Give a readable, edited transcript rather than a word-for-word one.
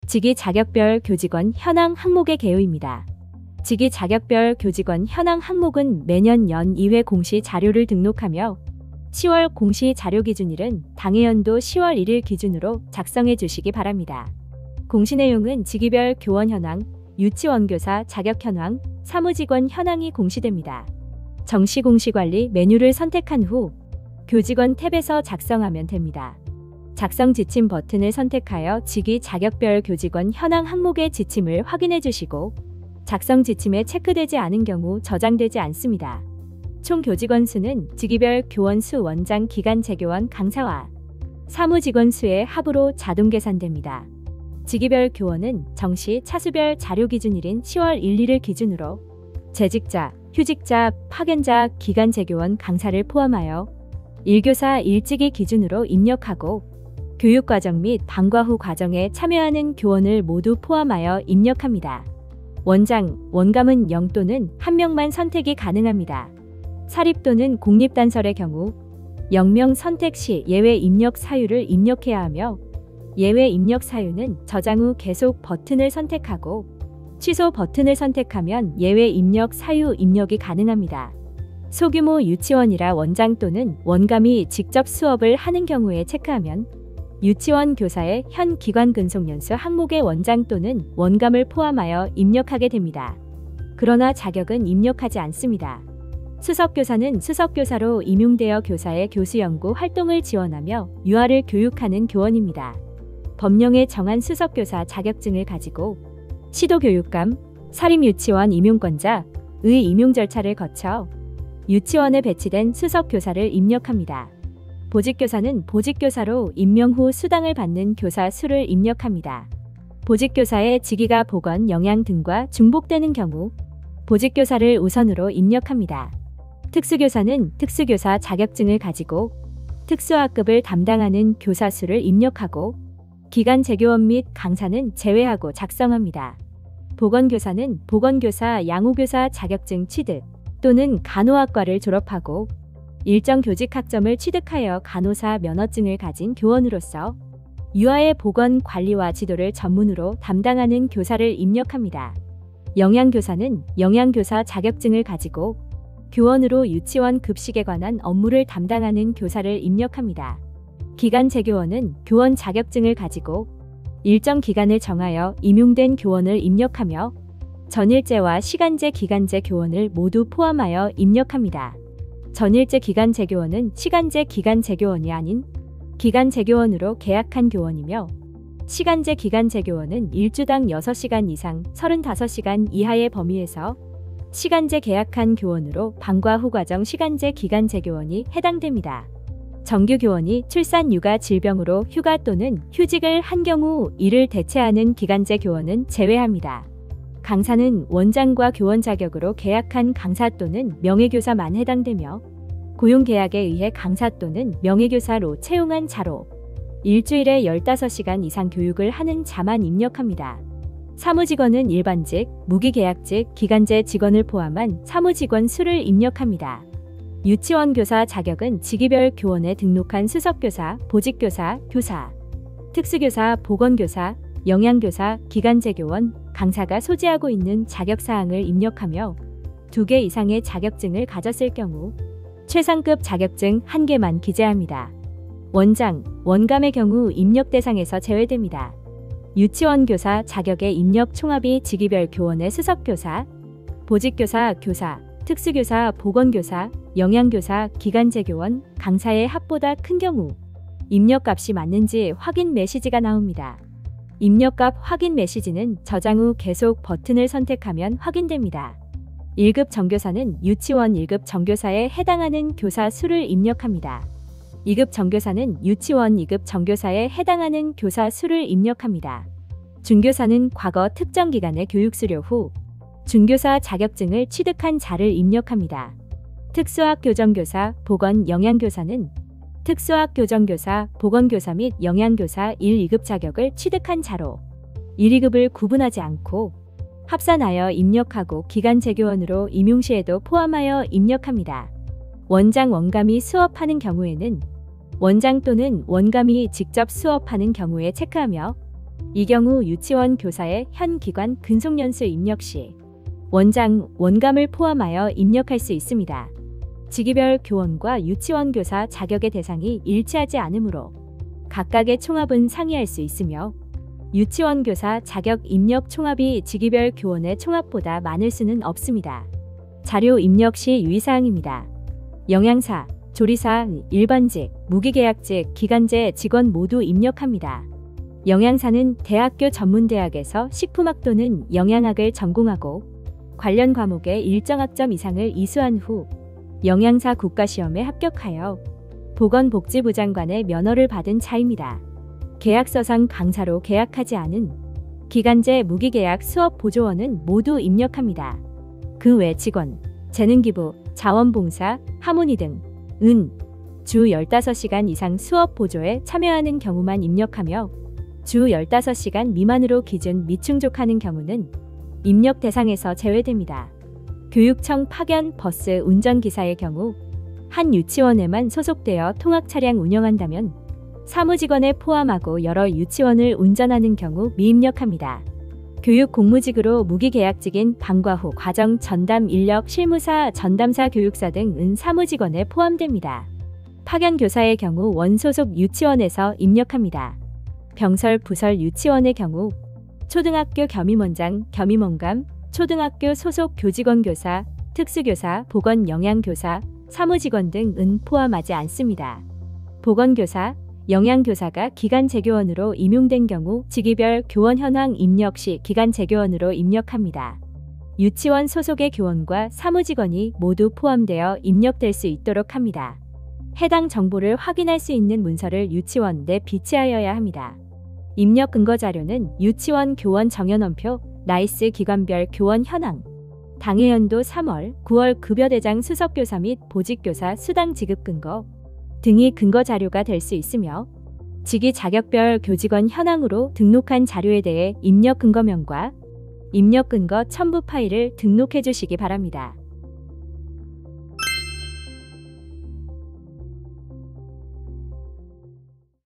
직위 자격별 교직원 현황 항목의 개요입니다. 직위 자격별 교직원 현황 항목은 매년 연 2회 공시 자료를 등록하며 10월 공시 자료 기준일은 당해 연도 10월 1일 기준으로 작성해 주시기 바랍니다. 공시 내용은 직위별 교원 현황, 유치원교사 자격 현황, 사무직원 현황이 공시됩니다. 정시 공시 관리 메뉴를 선택한 후 교직원 탭에서 작성하면 됩니다. 작성 지침 버튼을 선택하여 직위 자격별 교직원 현황 항목의 지침을 확인해 주시고 작성 지침에 체크되지 않은 경우 저장되지 않습니다. 총 교직원 수는 직위별 교원 수 원장 기간 재교원 강사와 사무직원 수의 합으로 자동 계산됩니다. 직위별 교원은 정시 차수별 자료 기준일인 10월 1, 2일 기준으로 재직자, 휴직자, 파견자, 기간 재교원 강사를 포함하여 1교사 1직위 기준으로 입력하고 교육과정 및 방과 후 과정에 참여하는 교원을 모두 포함하여 입력합니다. 원장, 원감은 0 또는 1명만 선택이 가능합니다. 사립 또는 공립단설의 경우 0명 선택 시 예외 입력 사유를 입력해야 하며 예외 입력 사유는 저장 후 계속 버튼을 선택하고 취소 버튼을 선택하면 예외 입력 사유 입력이 가능합니다. 소규모 유치원이라 원장 또는 원감이 직접 수업을 하는 경우에 체크하면 유치원 교사의 현 기관 근속 연수 항목의 원장 또는 원감을 포함하여 입력하게 됩니다. 그러나 자격은 입력하지 않습니다. 수석교사는 수석교사로 임용되어 교사의 교수연구 활동을 지원하며 유아를 교육하는 교원입니다. 법령에 정한 수석교사 자격증을 가지고 시도교육감, 사립유치원 임용권자의 임용 절차를 거쳐 유치원에 배치된 수석교사를 입력합니다. 보직교사는 보직교사로 임명 후 수당을 받는 교사 수를 입력합니다. 보직교사의 직위가 보건, 영양 등과 중복되는 경우 보직교사를 우선으로 입력합니다. 특수교사는 특수교사 자격증을 가지고 특수학급을 담당하는 교사 수를 입력하고 기간 재교원 및 강사는 제외하고 작성합니다. 보건교사는 보건교사, 양호교사 자격증 취득 또는 간호학과를 졸업하고 일정 교직 학점을 취득하여 간호사 면허증을 가진 교원으로서 유아의 보건 관리와 지도를 전문으로 담당하는 교사를 입력합니다. 영양교사는 영양교사 자격증을 가지고 교원으로 유치원 급식에 관한 업무를 담당하는 교사를 입력합니다. 기간 재교원은 교원 자격증을 가지고 일정 기간을 정하여 임용된 교원을 입력하며 전일제와 시간제 기간제 교원을 모두 포함하여 입력합니다. 전일제 기간 재교원은 시간제 기간 재교원이 아닌 기간 재교원으로 계약한 교원이며 시간제 기간 재교원은 일주당 6시간 이상 35시간 이하의 범위에서 시간제 계약한 교원으로 방과 후 과정 시간제 기간 재교원이 해당됩니다. 정규 교원이 출산, 육아, 질병으로 휴가 또는 휴직을 한 경우 이를 대체하는 기간제 교원은 제외합니다. 강사는 원장과 교원 자격으로 계약한 강사 또는 명예교사만 해당되며 고용계약에 의해 강사 또는 명예교사로 채용한 자로 일주일에 15시간 이상 교육을 하는 자만 입력합니다. 사무직원은 일반직, 무기계약직, 기간제 직원을 포함한 사무직원 수를 입력합니다. 유치원교사 자격은 직위별 교원에 등록한 수석교사, 보직교사, 교사, 특수교사, 보건교사, 영양교사, 기간제교원, 강사가 소지하고 있는 자격사항을 입력하며 2개 이상의 자격증을 가졌을 경우 최상급 자격증 1개만 기재합니다. 원장, 원감의 경우 입력 대상에서 제외됩니다. 유치원교사 자격의 입력 총합이 직위별 교원의 수석교사, 보직교사, 교사, 특수교사, 보건교사, 영양교사, 기간제교원, 강사의 합보다 큰 경우 입력값이 맞는지 확인 메시지가 나옵니다. 입력값 확인 메시지는 저장 후 계속 버튼을 선택하면 확인됩니다. 1급 정교사는 유치원 1급 정교사에 해당하는 교사 수를 입력합니다. 2급 정교사는 유치원 2급 정교사에 해당하는 교사 수를 입력합니다. 중교사는 과거 특정 기간의 교육 수료 후 중교사 자격증을 취득한 자를 입력합니다. 특수학 교정교사, 보건 영양교사는 특수학 교정교사, 보건교사 및 영양교사 1, 2급 자격을 취득한 자로 1, 2급을 구분하지 않고 합산하여 입력하고 기간 재교원으로 임용 시에도 포함하여 입력합니다. 원장, 원감이 수업하는 경우에는 원장 또는 원감이 직접 수업하는 경우에 체크하며 이 경우 유치원 교사의 현 기관 근속연수 입력 시 원장, 원감을 포함하여 입력할 수 있습니다. 직위별 교원과 유치원 교사 자격의 대상이 일치하지 않으므로 각각의 총합은 상이할 수 있으며 유치원 교사 자격 입력 총합이 직위별 교원의 총합보다 많을 수는 없습니다. 자료 입력 시 유의사항입니다. 영양사, 조리사, 일반직, 무기계약직, 기간제 직원 모두 입력합니다. 영양사는 대학교 전문대학에서 식품학 또는 영양학을 전공하고 관련 과목의 일정 학점 이상을 이수한 후 영양사 국가시험에 합격하여 보건복지부 장관의 면허를 받은 자입니다. 계약서상 강사로 계약하지 않은 기간제 무기계약 수업보조원은 모두 입력합니다. 그 외 직원, 재능기부, 자원봉사, 하모니 등 주 15시간 이상 수업보조에 참여하는 경우만 입력하며 주 15시간 미만으로 기준 미충족하는 경우는 입력 대상에서 제외됩니다. 교육청 파견 버스 운전기사의 경우 한 유치원에만 소속되어 통학 차량 운영한다면 사무직원에 포함하고 여러 유치원을 운전하는 경우 미입력합니다. 교육 공무직으로 무기계약직인 방과 후 과정 전담 인력 실무사, 전담사 교육사 등은 사무직원에 포함됩니다. 파견교사의 경우 원소속 유치원에서 입력합니다. 병설, 부설 유치원의 경우 초등학교 겸임원장, 겸임원감, 초등학교 소속 교직원 교사, 특수교사, 보건영양교사, 사무직원 등은 포함하지 않습니다. 보건교사, 영양교사가 기간재교원으로 임용된 경우 직위별 교원 현황 입력 시 기간재교원으로 입력합니다. 유치원 소속의 교원과 사무직원이 모두 포함되어 입력될 수 있도록 합니다. 해당 정보를 확인할 수 있는 문서를 유치원 내 비치하여야 합니다. 입력 근거 자료는 유치원 교원 정연원표, 나이스 기관별 교원 현황, 당해연도 3월, 9월 급여대장 수석교사 및 보직교사 수당 지급 근거 등이 근거 자료가 될 수 있으며 직위 자격별 교직원 현황으로 등록한 자료에 대해 입력 근거명과 입력 근거 첨부 파일을 등록해 주시기 바랍니다.